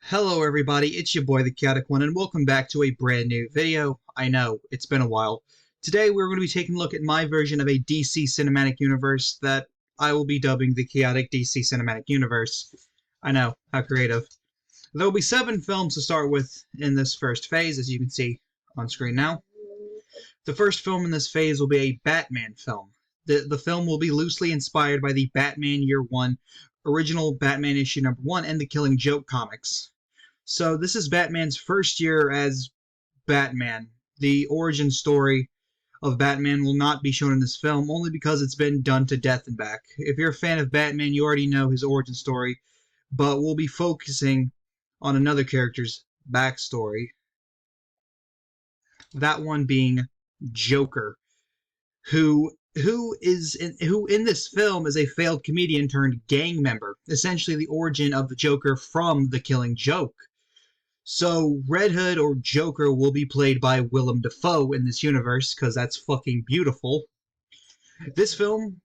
Hello everybody, it's your boy the Khaotic One, and welcome back to a brand new video. I know, it's been a while. Today we're going to be taking a look at my version of a DC Cinematic Universe that I will be dubbing the Chaotic DC Cinematic Universe. I know, how creative. There will be 7 films to start with in this first phase, as you can see on screen now. The first film in this phase will be a Batman film. The film will be loosely inspired by the Batman Year 1, original Batman issue number 1, and the Killing Joke comics. So this is Batman's first year as Batman. The origin story of Batman will not be shown in this film, only because it's been done to death and back. If you're a fan of Batman, you already know his origin story, but we'll be focusing on another character's backstory. That one being Joker, who in this film is a failed comedian turned gang member, essentially the origin of the Joker from The Killing Joke. So Red Hood or Joker will be played by Willem Dafoe in this universe, because that's fucking beautiful. This film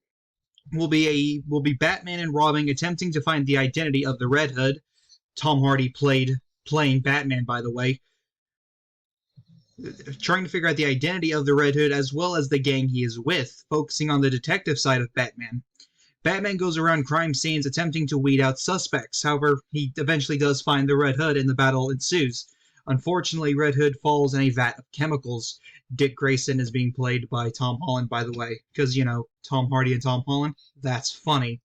will be Batman and Robin attempting to find the identity of the Red Hood. Tom Hardy playing Batman, by the way. Trying to figure out the identity of the Red Hood as well as the gang he is with, focusing on the detective side of Batman. Batman goes around crime scenes attempting to weed out suspects. However, he eventually does find the Red Hood and the battle ensues. Unfortunately, Red Hood falls in a vat of chemicals. Dick Grayson is being played by Tom Holland, by the way, because, you know, Tom Hardy and Tom Holland, that's funny.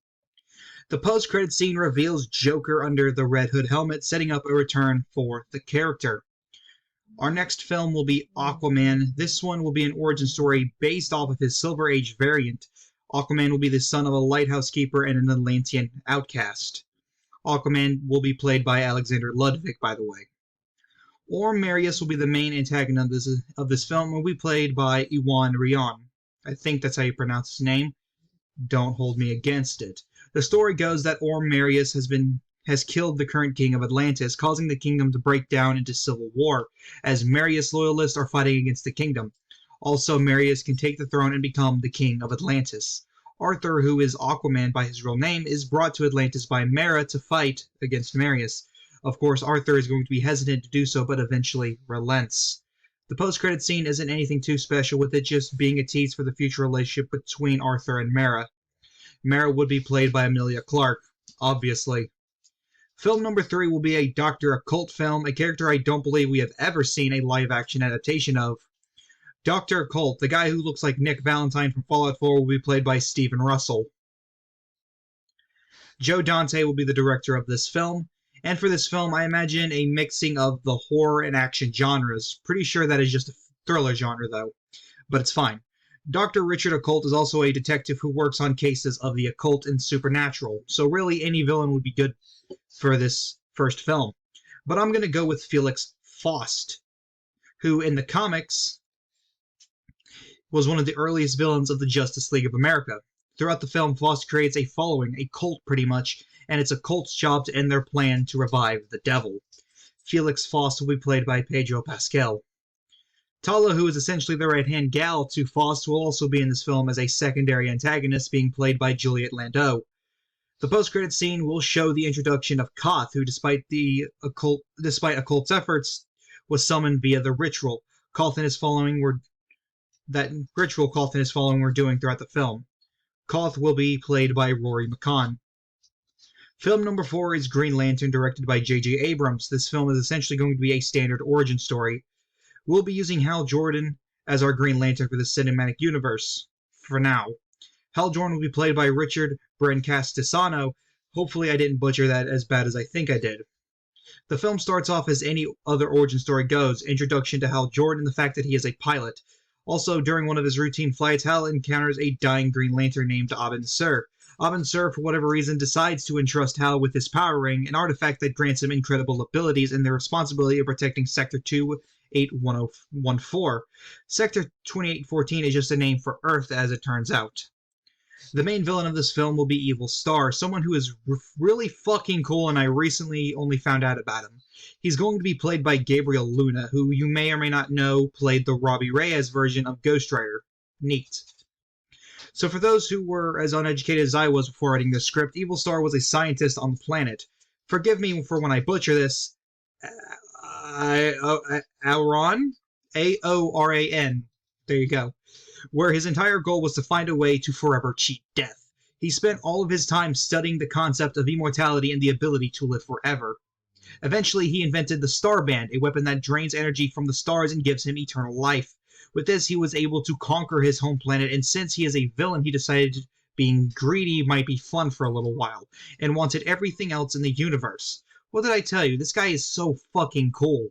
The post-credit scene reveals Joker under the Red Hood helmet, setting up a return for the character. Our next film will be Aquaman. This one will be an origin story based off of his Silver Age variant. Aquaman will be the son of a lighthouse keeper and an Atlantean outcast. Aquaman will be played by Alexander Ludwig, by the way. Orm Marius will be the main antagonist of this film and will be played by Iwan Rheon. I think that's how you pronounce his name. Don't hold me against it. The story goes that Orm Marius has killed the current king of Atlantis, causing the kingdom to break down into civil war, as Marius loyalists are fighting against the kingdom. Also, Marius can take the throne and become the king of Atlantis. Arthur, who is Aquaman by his real name, is brought to Atlantis by Mera to fight against Marius. Of course, Arthur is going to be hesitant to do so, but eventually relents. The post-credit scene isn't anything too special, with it just being a tease for the future relationship between Arthur and Mera. Mera would be played by Emilia Clarke, obviously. Film number 3 will be a Dr. Occult film, a character I don't believe we have ever seen a live-action adaptation of. Dr. Occult, the guy who looks like Nick Valentine from Fallout 4, will be played by Stephen Russell. Joe Dante will be the director of this film, and for this film I imagine a mixing of the horror and action genres. Pretty sure that is just a thriller genre though, but it's fine. Dr. Richard Occult is also a detective who works on cases of the occult and supernatural, so really any villain would be good for this first film. But I'm going to go with Felix Faust, who in the comics was one of the earliest villains of the Justice League of America. Throughout the film, Faust creates a following, a cult pretty much, and it's a cult's job to end their plan to revive the devil. Felix Faust will be played by Pedro Pascal. Tala, who is essentially the right-hand gal to Faust, will also be in this film as a secondary antagonist, being played by Juliette Landau. The post-credit scene will show the introduction of Koth, who despite occult's efforts, was summoned via the ritual Koth and his following were doing throughout the film. Koth will be played by Rory McCann. Film number 4 is Green Lantern, directed by J.J. Abrams. This film is essentially going to be a standard origin story. We'll be using Hal Jordan as our Green Lantern for the cinematic universe, for now. Hal Jordan will be played by Richard Brancastisano. Hopefully I didn't butcher that as bad as I think I did. The film starts off as any other origin story goes, introduction to Hal Jordan, the fact that he is a pilot. Also, during one of his routine flights, Hal encounters a dying Green Lantern named Abin Sur. Abin Sur, for whatever reason, decides to entrust Hal with his power ring, an artifact that grants him incredible abilities and the responsibility of protecting Sector 28114. Sector 2814 is just a name for Earth, as it turns out. The main villain of this film will be Evil Star, someone who is really fucking cool, and I recently only found out about him. He's going to be played by Gabriel Luna, who you may or may not know played the Robbie Reyes version of Ghost Rider. Neat. So for those who were as uneducated as I was before writing this script, Evil Star was a scientist on the planet. Forgive me for when I butcher this. Aoran? Aoran. There you go. Where his entire goal was to find a way to forever cheat death. He spent all of his time studying the concept of immortality and the ability to live forever. Eventually, he invented the Star Band, a weapon that drains energy from the stars and gives him eternal life. With this, he was able to conquer his home planet, and since he is a villain, he decided being greedy might be fun for a little while, and wanted everything else in the universe. What did I tell you? This guy is so fucking cool.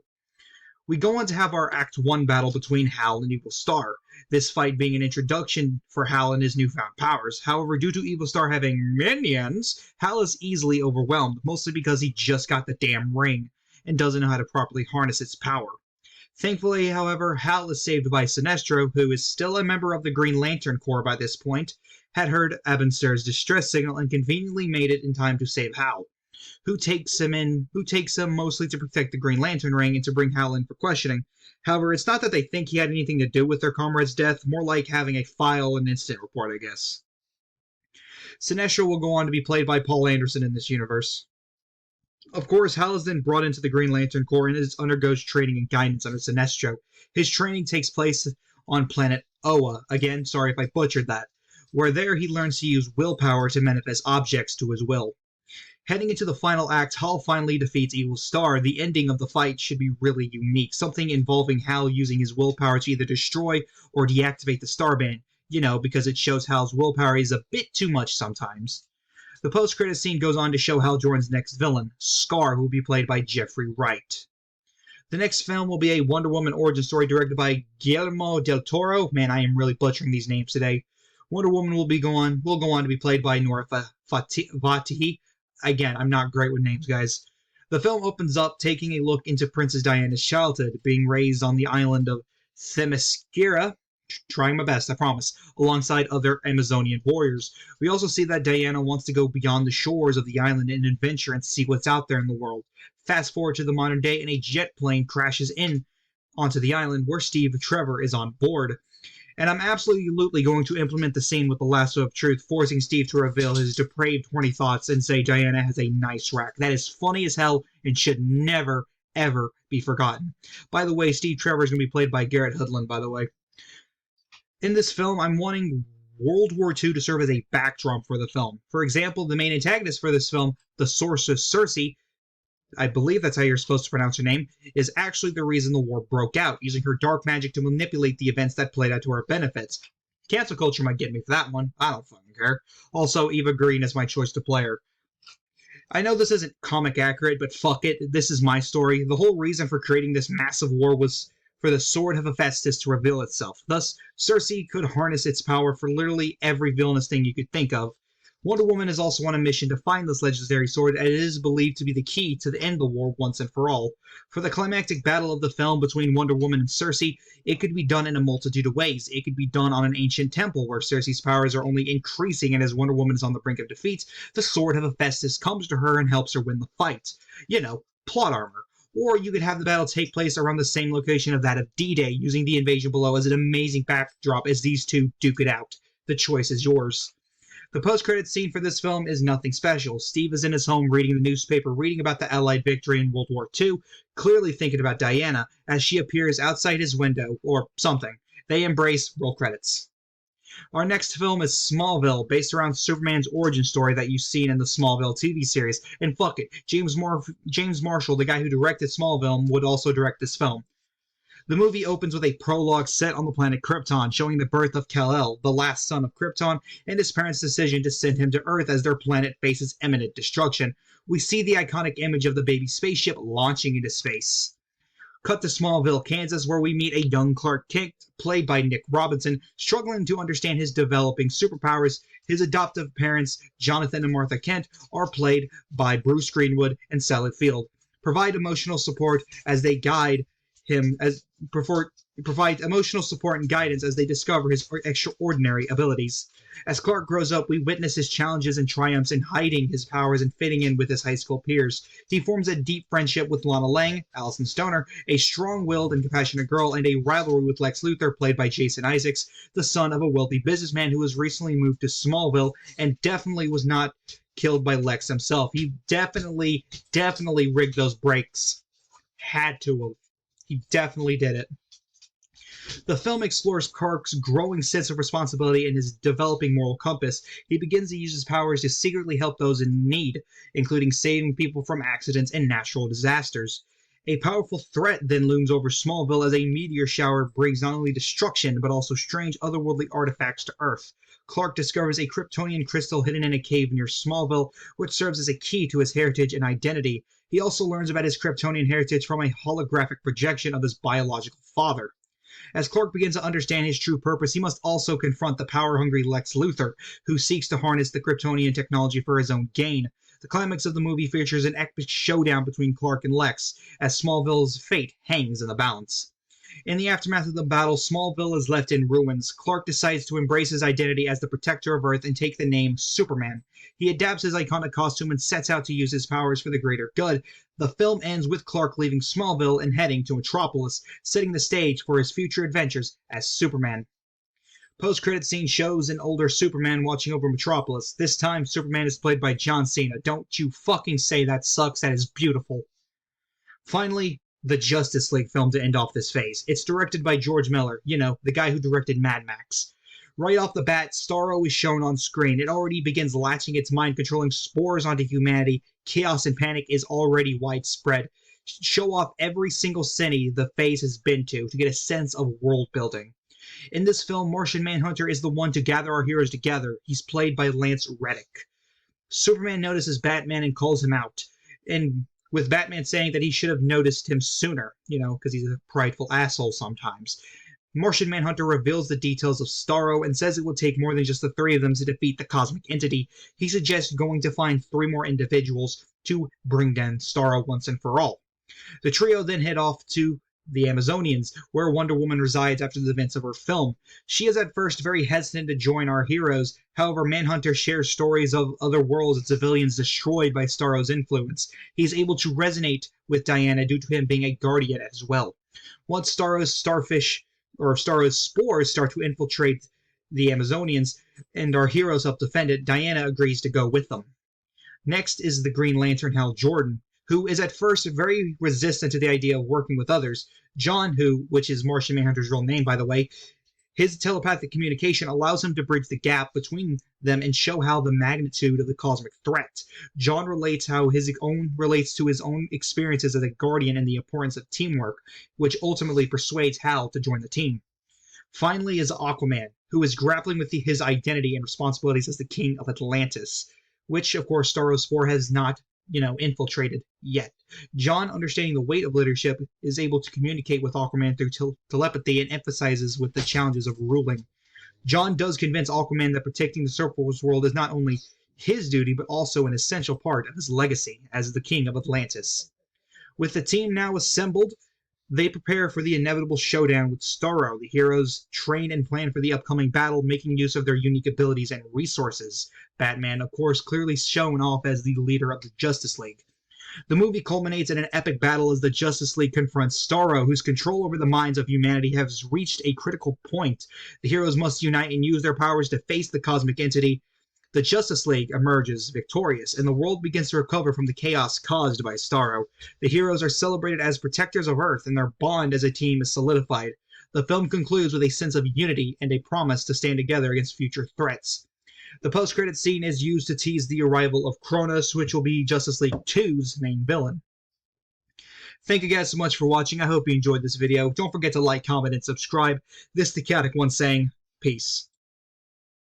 We go on to have our Act 1 battle between Hal and Evil Star, this fight being an introduction for Hal and his newfound powers. However, due to Evil Star having minions, Hal is easily overwhelmed, mostly because he just got the damn ring and doesn't know how to properly harness its power. Thankfully, however, Hal is saved by Sinestro, who is still a member of the Green Lantern Corps by this point, had heard Abinsur's distress signal and conveniently made it in time to save Hal, who takes him mostly to protect the Green Lantern ring and to bring Hal in for questioning. However, it's not that they think he had anything to do with their comrade's death, more like having a file and incident report, I guess. Sinestro will go on to be played by Paul Anderson in this universe. Of course, Hal is then brought into the Green Lantern Corps and undergoes training and guidance under Sinestro. His training takes place on planet Oa. Again, sorry if I butchered that. Where there he learns to use willpower to manifest objects to his will. Heading into the final act, Hal finally defeats Evil Star. The ending of the fight should be really unique, something involving Hal using his willpower to either destroy or deactivate the Starband, because it shows Hal's willpower is a bit too much sometimes. The post-credit scene goes on to show Hal Jordan's next villain, Scar, who will be played by Jeffrey Wright. The next film will be a Wonder Woman origin story directed by Guillermo del Toro. Man, I am really butchering these names today. Wonder Woman will go on to be played by Nora Fatihi. Again, I'm not great with names, guys. The film opens up taking a look into Princess Diana's childhood, being raised on the island of Themyscira, trying my best, I promise, alongside other Amazonian warriors. We also see that Diana wants to go beyond the shores of the island and adventure and see what's out there in the world. Fast forward to the modern day, and a jet plane crashes in onto the island where Steve Trevor is on board. And I'm absolutely going to implement the scene with the lasso of truth, forcing Steve to reveal his depraved, horny thoughts and say Diana has a nice rack. That is funny as hell and should never, ever be forgotten. By the way, Steve Trevor is going to be played by Garrett Hedlund, by the way. In this film, I'm wanting World War II to serve as a backdrop for the film. For example, the main antagonist for this film, the sorceress Cersei, I believe that's how you're supposed to pronounce her name, is actually the reason the war broke out, using her dark magic to manipulate the events that played out to her benefits. Cancel culture might get me for that one. I don't fucking care. Also, Eva Green is my choice to play her. I know this isn't comic accurate, but fuck it, this is my story. The whole reason for creating this massive war was for the Sword of Hephaestus to reveal itself. Thus, Cersei could harness its power for literally every villainous thing you could think of. Wonder Woman is also on a mission to find this legendary sword, and it is believed to be the key to the end of the war once and for all. For the climactic battle of the film between Wonder Woman and Cersei, it could be done in a multitude of ways. It could be done on an ancient temple where Cersei's powers are only increasing, and as Wonder Woman is on the brink of defeat, the Sword of Hephaestus comes to her and helps her win the fight. Plot armor. Or you could have the battle take place around the same location of that of D-Day, using the invasion below as an amazing backdrop as these two duke it out. The choice is yours. The post-credits scene for this film is nothing special. Steve is in his home reading the newspaper, reading about the Allied victory in World War II, clearly thinking about Diana as she appears outside his window, or something. They embrace, roll credits. Our next film is Smallville, based around Superman's origin story that you've seen in the Smallville TV series. And fuck it, James Marshall, the guy who directed Smallville, would also direct this film. The movie opens with a prologue set on the planet Krypton, showing the birth of Kal-El, the last son of Krypton, and his parents' decision to send him to Earth as their planet faces imminent destruction. We see the iconic image of the baby spaceship launching into space. Cut to Smallville, Kansas, where we meet a young Clark Kent, played by Nick Robinson, struggling to understand his developing superpowers. His adoptive parents, Jonathan and Martha Kent, are played by Bruce Greenwood and Sally Field. Provide emotional support as they guide him provide emotional support and guidance as they discover his extraordinary abilities. As Clark grows up, we witness his challenges and triumphs in hiding his powers and fitting in with his high school peers. He forms a deep friendship with Lana Lang, Allison Stoner, a strong-willed and compassionate girl, and a rivalry with Lex Luthor, played by Jason Isaacs, the son of a wealthy businessman who has recently moved to Smallville and definitely was not killed by Lex himself. He definitely rigged those brakes. Had to have. He definitely did it. The film explores Clark's growing sense of responsibility and his developing moral compass. He begins to use his powers to secretly help those in need, including saving people from accidents and natural disasters. A powerful threat then looms over Smallville as a meteor shower brings not only destruction, but also strange otherworldly artifacts to Earth. Clark discovers a Kryptonian crystal hidden in a cave near Smallville, which serves as a key to his heritage and identity. He also learns about his Kryptonian heritage from a holographic projection of his biological father. As Clark begins to understand his true purpose, he must also confront the power-hungry Lex Luthor, who seeks to harness the Kryptonian technology for his own gain. The climax of the movie features an epic showdown between Clark and Lex, as Smallville's fate hangs in the balance. In the aftermath of the battle, Smallville is left in ruins. Clark decides to embrace his identity as the protector of Earth and take the name Superman. He adapts his iconic costume and sets out to use his powers for the greater good. The film ends with Clark leaving Smallville and heading to Metropolis, setting the stage for his future adventures as Superman. Post-credit scene shows an older Superman watching over Metropolis. This time, Superman is played by John Cena. Don't you fucking say that sucks. That is beautiful. Finally, the Justice League film to end off this phase. It's directed by George Miller, the guy who directed Mad Max. Right off the bat, Starro is shown on screen. It already begins latching its mind-controlling spores onto humanity. Chaos and panic is already widespread. Show off every single city the phase has been to get a sense of world building. In this film, Martian Manhunter is the one to gather our heroes together. He's played by Lance Reddick. Superman notices Batman and calls him out, and with Batman saying that he should have noticed him sooner, because he's a prideful asshole sometimes. Martian Manhunter reveals the details of Starro and says it will take more than just the three of them to defeat the cosmic entity. He suggests going to find 3 more individuals to bring down Starro once and for all. The trio then head off to the Amazonians, where Wonder Woman resides after the events of her film. She is at first very hesitant to join our heroes. However, Manhunter shares stories of other worlds and civilians destroyed by Starro's influence. He's able to resonate with Diana due to him being a guardian as well. Once Starro's spores start to infiltrate the Amazonians and our heroes help defend it, Diana agrees to go with them. Next is the Green Lantern Hal Jordan, who is at first very resistant to the idea of working with others. John, which is Martian Manhunter's real name, by the way, his telepathic communication allows him to bridge the gap between them and show how the magnitude of the cosmic threat. John relates to his own experiences as a guardian and the importance of teamwork, which ultimately persuades Hal to join the team. Finally is Aquaman, who is grappling with his identity and responsibilities as the King of Atlantis, which, of course, Starro Spore has not infiltrated yet. John, understanding the weight of leadership, is able to communicate with Aquaman through telepathy and emphasizes with the challenges of ruling. John does convince Aquaman that protecting the Surface World is not only his duty, but also an essential part of his legacy as the King of Atlantis. With the team now assembled, they prepare for the inevitable showdown with Starro. The heroes train and plan for the upcoming battle, making use of their unique abilities and resources. Batman, of course, clearly shown off as the leader of the Justice League. The movie culminates in an epic battle as the Justice League confronts Starro, whose control over the minds of humanity has reached a critical point. The heroes must unite and use their powers to face the cosmic entity. The Justice League emerges victorious, and the world begins to recover from the chaos caused by Starro. The heroes are celebrated as protectors of Earth, and their bond as a team is solidified. The film concludes with a sense of unity and a promise to stand together against future threats. The post-credit scene is used to tease the arrival of Kronos, which will be Justice League 2's main villain. Thank you guys so much for watching. I hope you enjoyed this video. Don't forget to like, comment, and subscribe. This is the Khaotic one saying, peace.